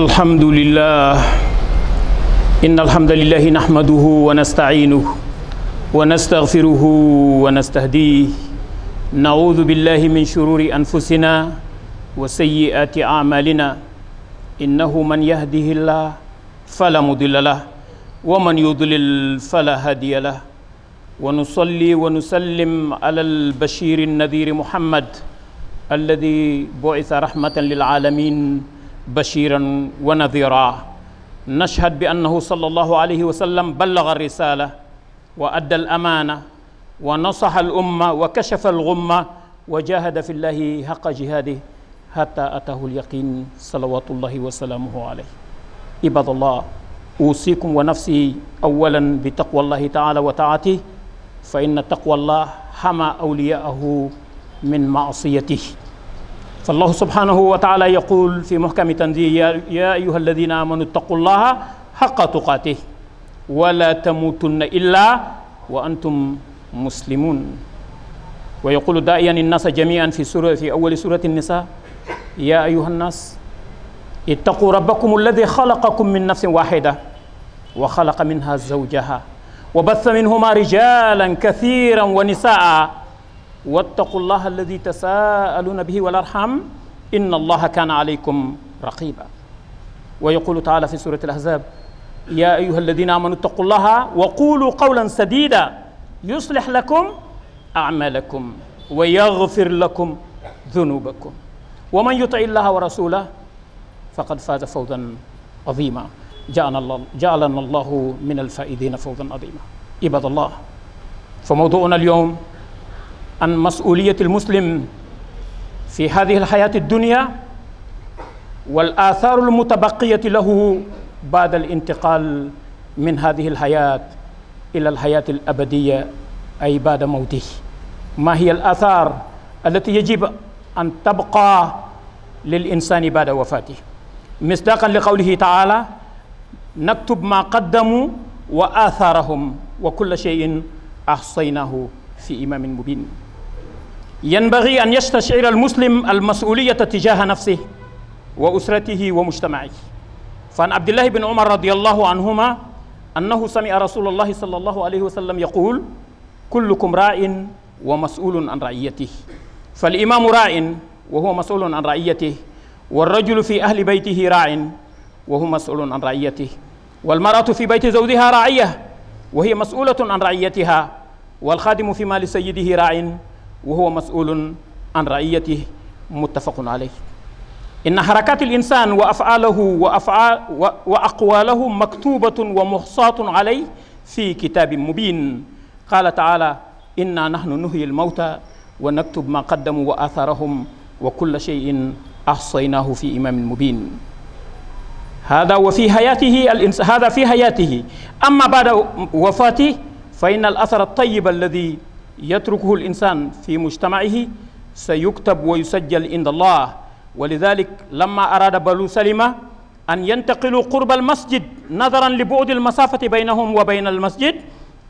الحمد لله إن الحمد لله نحمده ونستعينه ونستغفره ونستهديه نعوذ بالله من شرور أنفسنا وسيئات أعمالنا إنه من يهده الله فلا مضل له ومن يضلل فلا هادي له ونصلي ونسلم على البشير النذير محمد الذي بعث رحمة للعالمين بشيرا ونذيرا نشهد بأنه صلى الله عليه وسلم بلغ الرسالة وأدى الأمانة ونصح الأمة وكشف الغمة وجاهد في الله حق جهاده حتى أتاه اليقين صلوات الله وسلامه عليه. عباد الله، أوصيكم ونفسي أولا بتقوى الله تعالى وطاعته، فإن تقوى الله حمى أولياءه من معصيته. فالله سبحانه وتعالى يقول في محكم تنزيله: يا أيها الذين آمنوا اتقوا الله حق تقاته ولا تموتن إلا وأنتم مسلمون. ويقول داعيا الناس جميعا في أول سورة النساء: يا أيها الناس اتقوا ربكم الذي خلقكم من نفس واحدة وخلق منها زوجها وبث منهما رجالا كثيرا ونساء واتقوا الله الذي تساءلون به والأرحام إن الله كان عليكم رقيبا. ويقول تعالى في سورة الأحزاب: يا أيها الذين آمنوا اتقوا الله وقولوا قولا سديدا يصلح لكم أعمالكم ويغفر لكم ذنوبكم ومن يطع الله ورسوله فقد فاز فوزا عظيما. جعلنا الله من الفائزين فوزا عظيما. عباد الله، فموضوعنا اليوم عن مسؤولية المسلم في هذه الحياة الدنيا والآثار المتبقية له بعد الانتقال من هذه الحياة إلى الحياة الأبدية، أي بعد موته. ما هي الآثار التي يجب أن تبقى للإنسان بعد وفاته؟ مصداقا لقوله تعالى: نكتب ما قدموا وآثارهم وكل شيء أحصيناه في إمام مبين. ينبغي أن يستشعر المسلم المسؤولية تجاه نفسه وأسرته ومجتمعه. فعن عبد الله بن عمر رضي الله عنهما أنه سمع رسول الله صلى الله عليه وسلم يقول: كلكم راع ومسؤول عن رعيته. فالإمام راع وهو مسؤول عن رعيته، والرجل في أهل بيته راع وهو مسؤول عن رعيته، والمرأة في بيت زوجها راعية وهي مسؤولة عن رعيتها، والخادم في مال سيده راع وهو مسؤول عن رعيته. متفق عليه. إن حركات الإنسان وأفعاله وأقواله مكتوبة ومحصاة عليه في كتاب مبين. قال تعالى: إنا نحن نحيي الموتى ونكتب ما قدموا وآثارهم وكل شيء أحصيناه في إمام مبين. هذا في حياته. أما بعد وفاته فإن الأثر الطيب الذي يتركه الإنسان في مجتمعه سيكتب ويسجل عند الله. ولذلك لما أراد بنو سلمة أن ينتقلوا قرب المسجد نظرا لبعد المسافة بينهم وبين المسجد،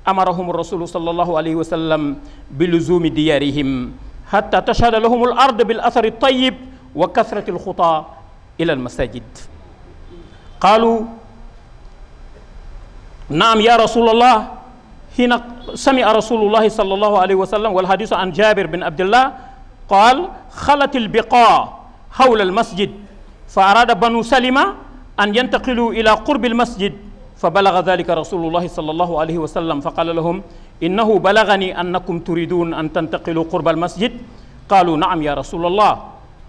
أمرهم الرسول صلى الله عليه وسلم بلزوم ديارهم حتى تشهد لهم الأرض بالأثر الطيب وكثرة الخطى إلى المساجد. قالوا: نعم يا رسول الله. حين سمع رسول الله صلى الله عليه وسلم، والحديث عن جابر بن عبد الله قال: خلت البقاع حول المسجد فأراد بنو سلمة أن ينتقلوا إلى قرب المسجد، فبلغ ذلك رسول الله صلى الله عليه وسلم فقال لهم: إنه بلغني أنكم تريدون أن تنتقلوا قرب المسجد. قالوا: نعم يا رسول الله،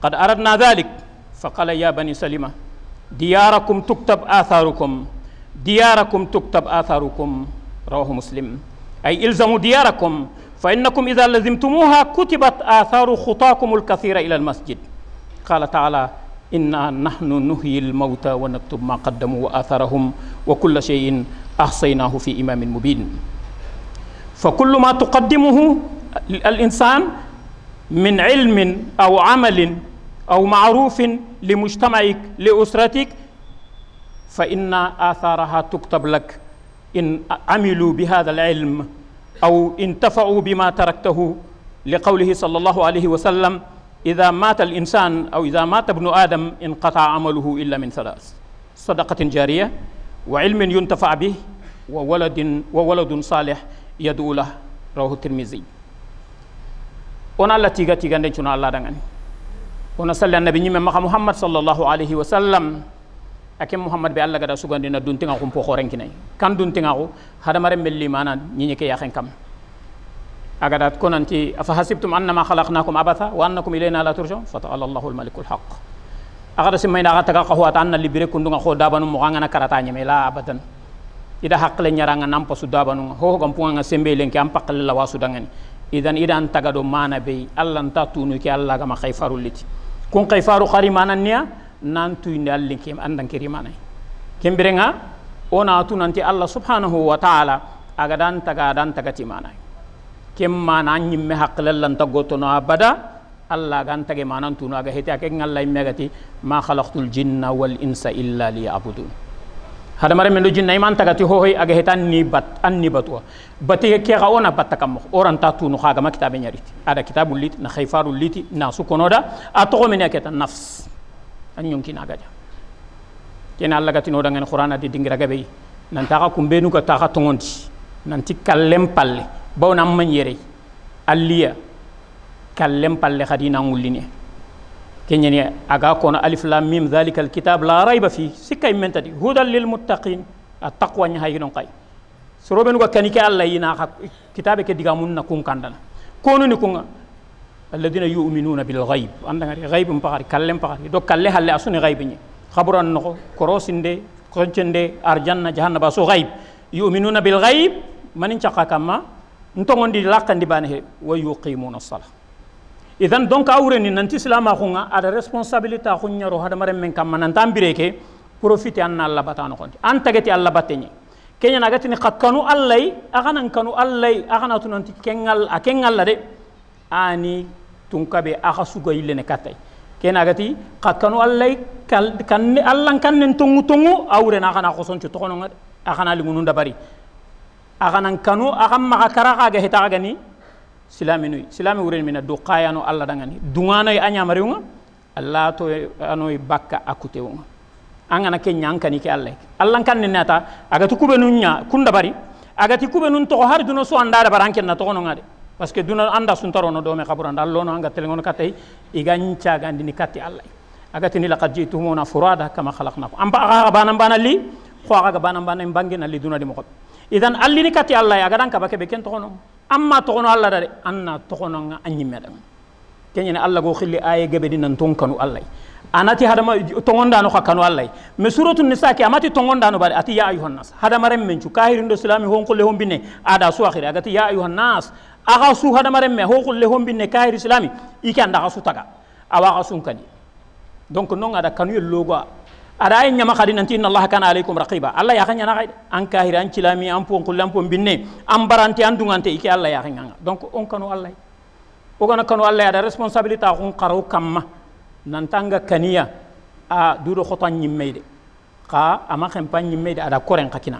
قد أردنا ذلك. فقال: يا بني سلمة، دياركم تكتب آثاركم، دياركم تكتب آثاركم. رواه مسلم. أي إلزموا دياركم فإنكم إذا لزمتموها كتبت آثار خطاكم الكثيرة إلى المسجد. قال تعالى إنا نحن نحيي الموتى ونكتب ما قدموا وآثارهم وكل شيء أحصيناه في إمام مبين. فكل ما تقدمه الإنسان من علم أو عمل أو معروف لمجتمعك لأسرتك فإن آثارها تكتب لك إن عملوا بهذا العلم أو انتفعوا بما تركته، لقوله صلى الله عليه وسلم إذا مات الإنسان أو إذا مات ابن آدم انقطع عمله إلا من ثلاث: صدقة جارية وعلم ينتفع به وولد صالح يدعو له. رواه الترمذي. ona Allah tiga den cuna Allah dangani ona salli annabi nyimme maka Muhammad sallallahu alaihi wasallam ake Muhammad be Allah gada sugandina duntinga ko xorenkinay kan duntinga ko hada mare melli manan nyinyi ke yaxen kam agadat konanti afa hasibtum annama khalaqnakum abatha wa annakum ilayna la turjun fa ta'ala Allahul malikul haqq agada simayna aga taga ko wata anna libire kundunga ko dabanu mo ngana karata nyeme la abadan ida haqqle nyaranga nampa su dabanu ho gam punga sembe lenki am paqle la wasu dangani idan idan tagado mana be Allah tunu ki Allah gama khayfaru liti kun khayfaru khari mananya nantu inde Allah ki andan ki rimana kembirenga ona tunanti Allah subhanahu wa ta'ala aga dan tagati mana kem mana nyimme haqqlan tagoto no abada Allah gan tage manan tunu aga heti ake ngalla megati ma khalaqtul jinna wal insa illa liya'budun hada mare men do jinna iman tagati hoy aga hetan ni anni batwa bati ke ga ona batakam oran tatu no khaga makitabe nyariti ada kitabul lit na khayfarul liti na sukonoda atoko men yaketa nafs an yonki na gaja kena Allah gati no dangen qur'ana di dingira gabe nan taka kumbenu ko taka tongonti nan ti kallem palle bawna man yere alliya kallem palle khadina ngulini kenyani aga kono alif lam mim zalikal kitab la rayba fi sikay mentati hudal lil muttaqin attaqwa nya hayno qay soroben ko kanike Allah yina kitabe ke diga mun na kun kandana kono ni kunga alladina yu'minuna bil ghaib anda ngari ghaib mpakari kallem pakari do kalle halle asuni ghaib ni khaburan no korosinde koncende arjanna jahannaba so ghaib yu'minuna bil ghaib manin chaka kama ntongondi lakandi bane wa yuqimuna as-salah. Idan donc awreni nanti islama khunga ada responsabilité khunyaro hada mare men kam nan tambireke profiter an Allah batano konti an tageti Allah batenye kenya nagati ni khakkanu allai aganan kanu allai agana tunanti kengal la de ani tunkabe aga sugo yille ne katay kena gati khakanu allai kan allan kannen tungu awre na kana khoson ci tokono ngade agana lingunun dabari aganan kanu agam maka karaka ga heta gani silami wuren mina do qayano alla dangani dungana y anya mariunga alla to anoy bakka akute wonga angana kenya ankani ke alla allan kannen nata agati kubenunya kunda bari agati kubenun to har duno so andara baranken na tokono ngade parce que duna anda suntarono do me khaburanda allono anga telengono katay igancha gandini katti allah agati ni laqad jitumuna furada kama khalaqnakum amba aga bana li ko aga bana bangina li duna di mokot idan alli ni katti allah aga dan ka bake be ken tokono amma tokono allah dare anna tokono nga anyi medam kenyene allah go khilli aye gebe dinan tonkanu allah anati hadama tongonda no khakanu allah me suratul nisa ki amati tongonda no bari ati ya ayuhan nas hadama rem menchu kahirindo islami hon kolle hon binne ada su akhire agati ya ayuhan nas aga su hada mare me ho kulle hombine kahir islami ikan da su taga awa sun kani donc non ada kanu logo ada ay nyama khadi nanti inna allah kana alaykum raqiba allah ya khanya na kay an kahir an cilami an pon kulle an pon binne am baranti an dungante iki allah ya khanya donc on kanu allah o gana kanu allah ada responsabilité on qaro kamma nan tanga kaniya a duro khotan nyimmede ka ama khempan nyimmede ada koren khakina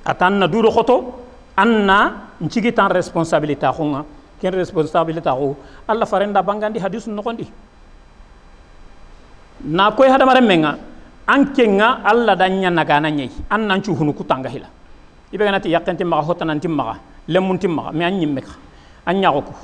atanna duro khoto anna ncigi tan responsabilité khonga ken responsabilité ko alla farenda bangandi hadisu nokondi na koy hada mare menga ankenga alla danya nagana nyai anna ncu hunu kutanga hila ibe ganati yakenti ma hotanan timma lemun timma mi anyi meka anya ko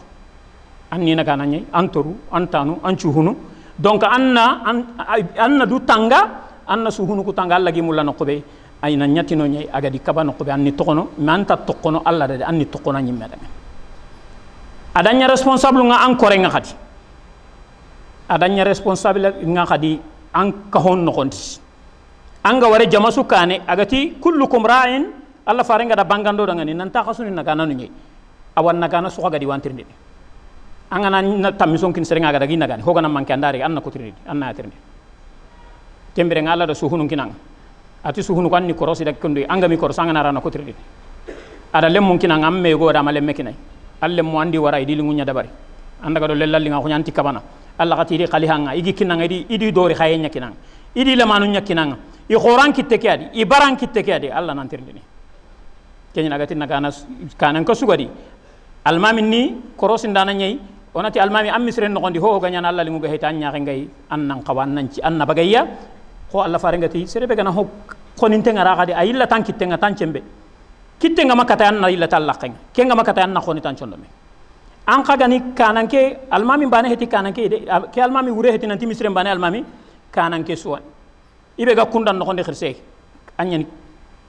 anni nagana nyai antoru antanu ancu hunu donc anna du tanga anna su hunu kutanga alla gi mulla nokobe ayna nyatino nyai agadi kabano ko be anni tokono manta tokono alla de anni tokono nyimme dame adanya responsable nga encore nga khadi adanya responsable nga khadi an ka hon no konti anga ware jamasu kane agati kullukum ra'in alla farenga da bangando daga ni nanta khasuni naga nanu nyai awan nagana suka gadi wantirndi angana na tamison kin serenga gada gina gani hogana manke andari anna kotirndi anna atirndi kembere ngala do suhunun kinang ati suhunu kan ni korosi dak kondo angami koros angana rana kotirndi ada lemmun kinang amme go da malemme kinai alle mo andi wara idi lingunya dabari andaga do lellalli nga ko nyanti kabana alla katiri qalihanga igi kinanga idi dori khayenya kinanga idi lamanu nyakinanga i khoran kitte kadi i baran kitte kadi alla nantirndi kenya nagati nagana kanan ko sugadi almami ni korosi ndana nyai onati almami ammisre no gondi ho ganya alla lingu heta nya ngay annan qawan nanci anna bagayya ko alla farengati serebe gana ho koninte ngara gadi ayilla tankitte nga tancembe kitte nga makata anna illa talaqen kenga makata anna khoni tancondo me an kagani kananke almami bane heti kananke ke almami wure heti nanti misre bane almami kananke suwa ibe ga kundan no gonde khirse anyani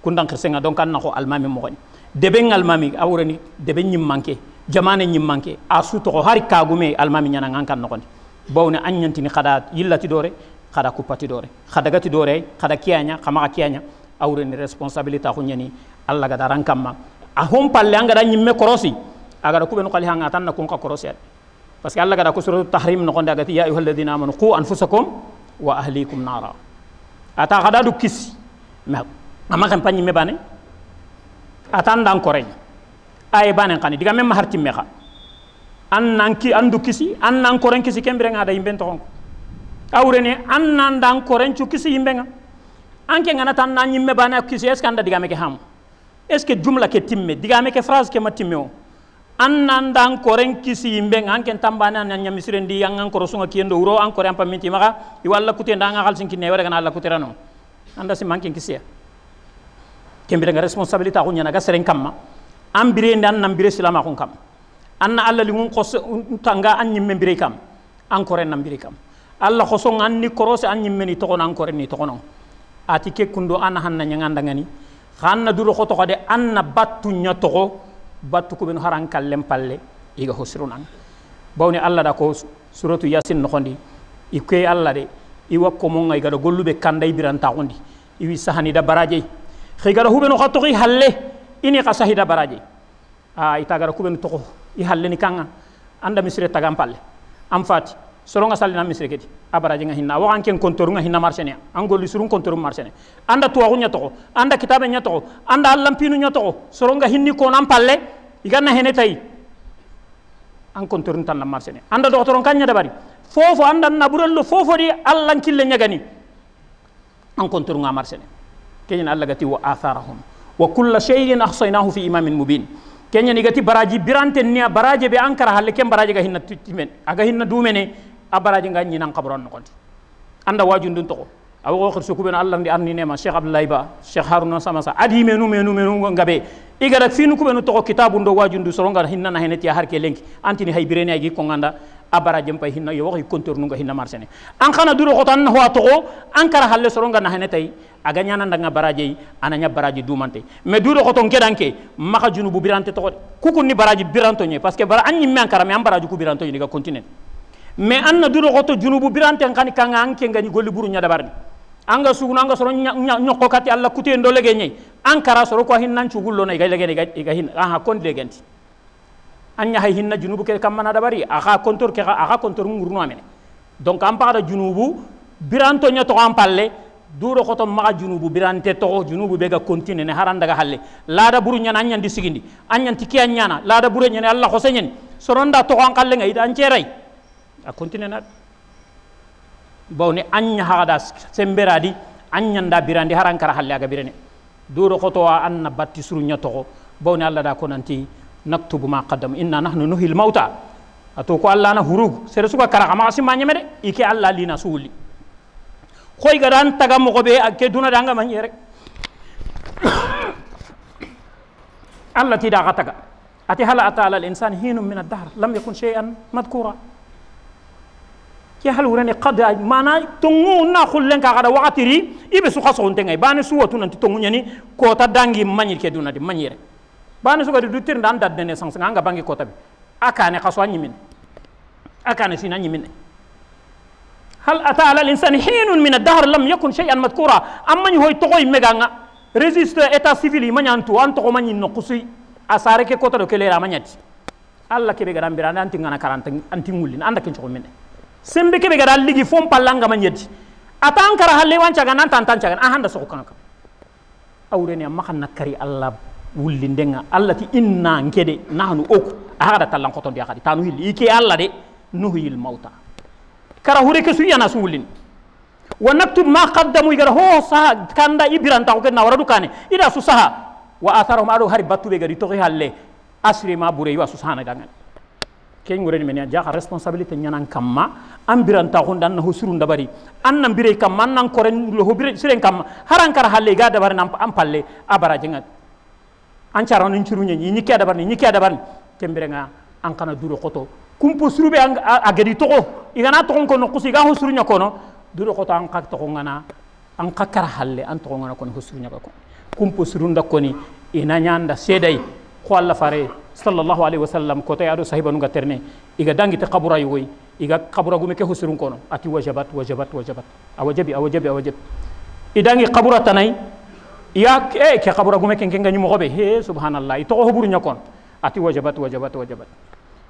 kundan khirse nga donc anna ko almami mo goni deben almami awrani deben nyim manke jamane nyim manke asu to hari kagume almami nyana ngankan no gonde bawne anyanti ni khada yillati dore khada kupati dore khada gati dore khada kiyanya khama kiyanya awrani responsabilité ko nyani alla ga daran kamma a hom palle anga da nyimme korosi aga ko ben qali hanga tan ko ka korosi parce que alla ga da ko suratul tahrim no gonde agati ya ayyuhalladhina amanu qu anfusakum wa ahlikum nara ata khada du kis ma ama kan panyi me bane atan dan koreñ ay banen khani diga mem harti mexa an nanki andu kisi an nan koreñ kisi kembere nga da yimben to awrene an nan dan koreñ cu kisi yimbenga anke ngana tan nan yimme bane kisi est kanda diga meke ham est ce jumla ke timme diga meke phrase ke matimme o an nan dan koreñ kisi yimbenga anke tambana nan nyamisrendi yang an koro sunga kiendo uro an kore am paminti maga i walla kuté ndanga xal sinki ne wara gana alla kuterano anda si manke kisi kembere nga responsabilité ko nyana ga seren kamma ambire ndan nambire silama ko kam anna alla li ngun khos tanga an nyimme mbire kam encore nambire kam alla khoso nganni korose an nyimme ni to ko encore ni to ko non ati ke kundo an hanna nyanga ngani khanna duro ko to ko de anna battu nyato ko battu ko ben haran kallem palle iga hosrunan bawni alla da ko suratu yasin no khondi ike alla de i wakko mo ngay ga do gollube kanday biranta khondi iwi sahani da baraje khigara hubeno khatoki halle ini qasahida baraji itagara kubenu to i halle ni kanga anda misre tagam palle am fati soronga salina misre kedi abaraji nga hinna wa anken kontoru nga hinna marsene angoli surun kontoru marsene anda to agunya to anda kitabe nya to anda allampinu nya to soronga hinni ko nam palle iganna hene tay an kontoru tan la marsene anda doktoron kanya dabari fofo anda na burallo fofo di allan kille nyagani an kontoru nga marsene كين الله قتي وآثارهم وكل شيء أحصيناه في إمام مبين كين نيجاتي براجي برانت النيا براجي بأنكر هل كم براجي كهينة تيمن أكهينة دومنة أبراجي كهينة نان قبران نقول عند واجن دون تقو أو آخر سكوبنا الله ندي أرني نما شيخ عبد الله با شيخ هارون سامسا أدي منو غبي إيجاد فينو كوبنا تقو كتاب عند واجن دون سرونغا هينة نهينة تيا هر كلينك أنتني هاي بريني أجي كونغاندا أبراجي مبا هينة يوغي كونتور نونغا هينة مارسني أنخنا دورو خطان هو تقو أنكر هل سرونغا نهينة تاي aganya nanda nga baraje ananya baraje dumante me duro khoton kedanke maka junubu birante to kuku ni baraje biranto nye parce que bara anyi men karame am baraje ku biranto ni ga continent me anna duro khoto junubu birante ngani kanga anke ngani golli buru nya dabarni anga suguna anga soro nyokko kati alla kuté ndo lege nye ankara soro ko hinnan cugullo na ga lege ga hin aha kon legenti anya hay hinna junubu ke kam mana dabari aha kontor ke aha kontor ngurno amene donc am para junubu biranto nya to am palle duro khoto maga junubu birante to junubu bega continue ne haran daga halle lada buru nyana anyan di sigindi anyan tiki anyana lada buru nyana Allah khosenyen soronda to an kalle ngai dan cerai a continue na bawni anya hada semberadi anyan da birandi haran kara halle aga birene duro khoto anna batti surunya to bawni Allah da ko nanti naktubu ma qaddam inna nahnu nuhil mauta ato ko Allah na hurug sere suka kara ma simanya mede ike Allah lina suuli khoy garan taga mo be ak ke duna danga man rek Allah ti da gataga ati hala atala al insan hinun min ad-dahr lam yakun shay'an madhkura ki hal wurani qada mana tungu na khullen ka gada waqtiri ibe su khaso on tengay bani su watu nanti tungu nyani ko ta dangi manyi ke duna di manyi rek bani su ga du tir ndan dad ne sang nga bangi ko tabi akane khaso nyimin akane sina nyimin هل أتى على الإنسان حين من الدهر لم يكن شيئا مذكورا أما يهوي تقوي مجانا ريزيست إتا سيفيلي من ينتو أنتو من ينقصي أسارك كوتر كليرا من يت alla kebe gadan birana anti ngana karanta anti ngulin anda ken choko menne sembe kebe gadan ligi fom pallanga manyedi atan kara halle wanca ganan tantan cagan ahanda soko kanka awreni amma kan nakari alla wulli ndenga alla ti inna ngede nahnu oku ahada tallan koton dia khadi tanu hilli ike alla de nuhil mauta kara hure ke su yana su wullin wa naktub ma qaddamu igara ho sa kanda ibran ta ko na waradu kane ida su saha wa atharahum adu hari battu be gari to halle asri ma bure wa su sahana dangan ken ngoreni men ja responsabilité nyanan kamma ambiran ta ko dan na husuru ndabari annam bire kam man nan koren lo hobire siren kam haran kara halle ga dabar nam am palle abara jengat an caron ni cirunya ni ke dabar ni ke dabar kembere nga an kana duro koto kumpo surube a gadi to igana to ko no kusi ga husurunya kono duro koto an kak to ngana an kakara halle an to ngana kono husurunya ko kumpo surunda koni ina nyanda sedai ko Allah fare sallallahu alaihi wasallam ko tay ado sahibanu ga terne iga dangi te qabura yoy iga qabura gume ke husurun kono ati wajabat awajab idangi qabura tanay ya ke qabura gume ken ngani mo gobe he subhanallah ito ko hoburu nyakon ati wajabat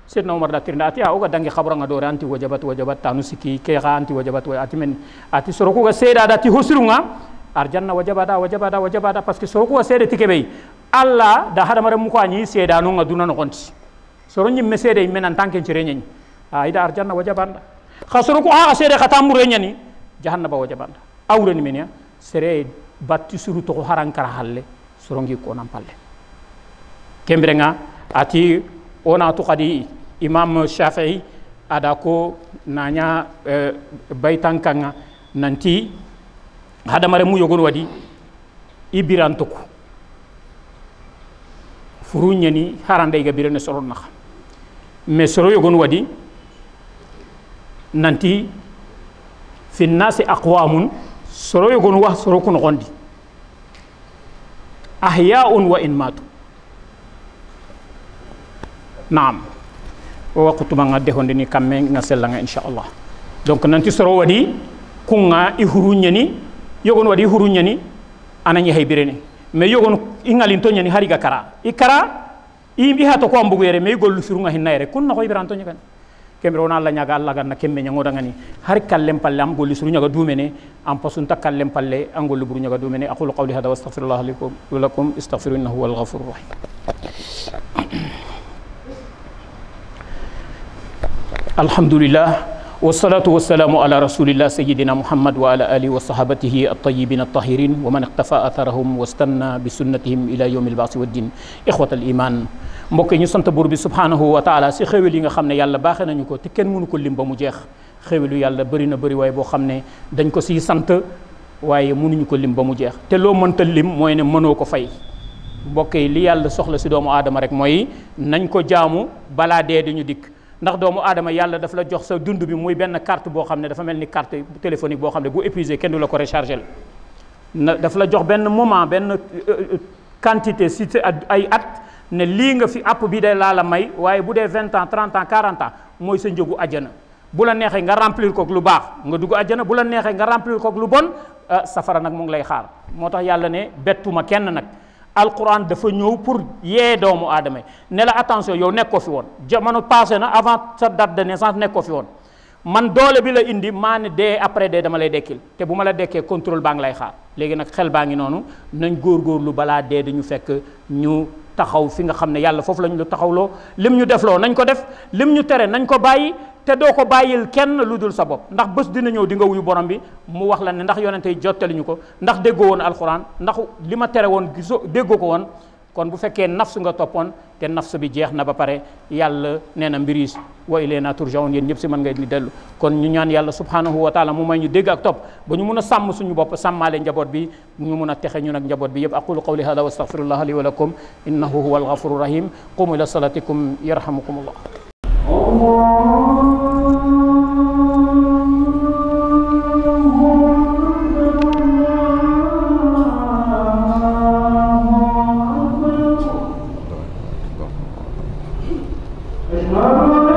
sidna umar da tirnda ati o ga dangi qabura ngado anti wajabat tanu siki ke ga anti wajabat ati men ati soroko ga seda da ti husurunga arjanna wajabada parce que soroko ga seda tikebe alla da hada mare mu ko anyi seda no ngaduna no konti soro nyimme seda men en tanke cirenyani ida arjanna wajabanda khasoro ko ha seda khatamure nyani jahannaba wajabanda awreni menya sere batti suru to harankara halle sorongi ko nam palle kembrenga ati ona to kadi imam shafi'i ada ko nanya baytankanga nanti hada mare mu yogon wadi ibirantuko furunyani harande ga birene soron nakha mais soro yogon wadi nanti fi nasi aqwamun soro yogon wax soro ko nogondi ahya'un wa in matu naam o waqtu ma ngade honde ni kamme nga selanga inshallah donc nanti soro wadi kunga i hurunyani yogon wadi hurunyani anani haybirene mais yogon ingalin to nyani hariga kara ikara imbi hato ko ambugo yere mais gollu firunga hinayre kun na ko ibranto nyagan kembe wona alla nyaga alla ganna kembe nyango dangani har kallem palle am golli suru nyaga dumene am pasunta kallem palle am gollu buru nyaga dumene aqulu qawli hada wastaghfirullah lakum istaghfiru innahu huwal ghafurur rahim alhamdulillah والصلاة والسلام على رسول الله سيدنا محمد وعلى آله وصحابته الطيبين الطاهرين ومن اقتفى أثرهم واستنى بسنتهم إلى يوم البعث والدين إخوة الإيمان mbokk ñu sant buur bi subhanahu wa taala si xewel yi nga xam ne yàlla baaxee nañu ko te kenn mënu ko lim ba mu jeex xewelu yàlla bëri na bëri waaye boo xam ne dañ ko siy sant waaye mënuñu ko lim ba mu jeex te loo mënta lim mooy ne mënoo ko fay mbokk yi li yàlla soxla si doomu aadama rek mooy nañ ko jaamu balaa dee di ñu dikk ndax doomu aadama yàlla dafa la jox sa dund bi muy benn carte boo xam ne dafa mel ni carte téléphonique boo xam ne bu épuisé kenn du la ko recharger na dafa la jox benn moment benn quantité si ay at ne lii nga fi app bi de laa la may waaye bu dee 20 ans 30 ans 40 ans mooy sa njëgu àjjana bu la neexee nga remplir kook lu baax nga dugg àjjana bu la neexee nga remplir kook lu bon safara nag mu ngi lay xaar moo tax yàlla ne bettuma kenn nag alquran dafa ñëw pour yee doomu aadama ne la attention yow nekkoo fi woon jamono passé na avant sa date de naissance nekkoo fi woon man doole bi la indi maa ne dee après dee dama lay dekkil te bu ma la dekkee contrôle baa ngi lay xaar léegi nag xel baa ngi noonu nañ góorgóorlu balaa dee dañu fekk ñu taxaw fi nga xam ne yàlla foofu lañu lu taxawloo lim ñu defloo nañ ko def lim ñu tere nañ ko bàyyi te doo ko bàyyil kenn lu dul sa bopp ndax bés dina ñëw di nga wuyu borom bi mu wax la ne ndax yonente yi jottali ñu ko ndax déggoo woon alquran ndax li ma tere woon gisoo déggoo ko woon kon bu fekkee nafsu nga toppoon te nafsu bi jeex na ba pare yàlla nee na mbir yi wa ilayna turjaun yéen ñëpp si mën ngay di dellu kon ñu ñaan yàlla subhanahu wa taala mu may ñu dégg ak topp ba ñu mun a sàmm suñu bopp sàmmaale njaboot bi ñu mun a texe ñun ak njaboot bi yëpp aqulu qawli hada wa astaghfirullah li wa lakum innahu huwa alghafuru rahim qumu ila salatikum yarhamukumullah Amen.